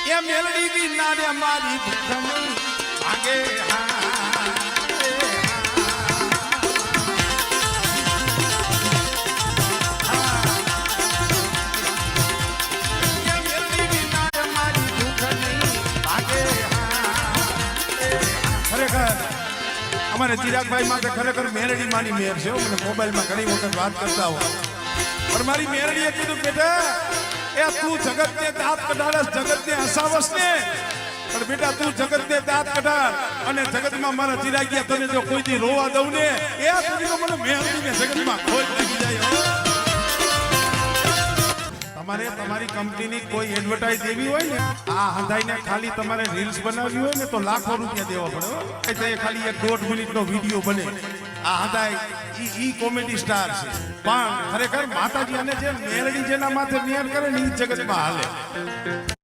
એ મેલડી વિના રે મારી ભૂખની ભાગે અમારે ચિરાગભાઈ માટે ખરેખર મેરડી માની મેર છે મને મોબાઈલમાં ઘણી વખત વાત કરતા હોય પણ મારી મેરડીએ કીધું બેટા એ તું જગતને દાંત કઢાડસ જગતને હસાવસ ને પણ બેટા તું જગતને દાંત કઢાડ અને જગતમાં મારા ચિરાગિયા તને જો કોઈથી રોવા દઉં ને એ સુધી મને મેરડીને જગતમાં ખોજ લાગી જાય તમારે તમારી કંપનીની કોઈ એડવર્ટાઇઝ દેવી હોય ને આ હંધાઈને ખાલી તમારે રીલ્સ બનાવવી હોય ને તો લાખો રૂપિયા દેવા પડે ખાલી 1.5 મિનિટનો વિડીયો બને આ હંધાઈ ઈ કોમેડી સ્ટાર છે પણ ખરેખર માતાજી અને જે મેરડી જેના માથે નિયર કરે ને ઈ જગતમાં હાલે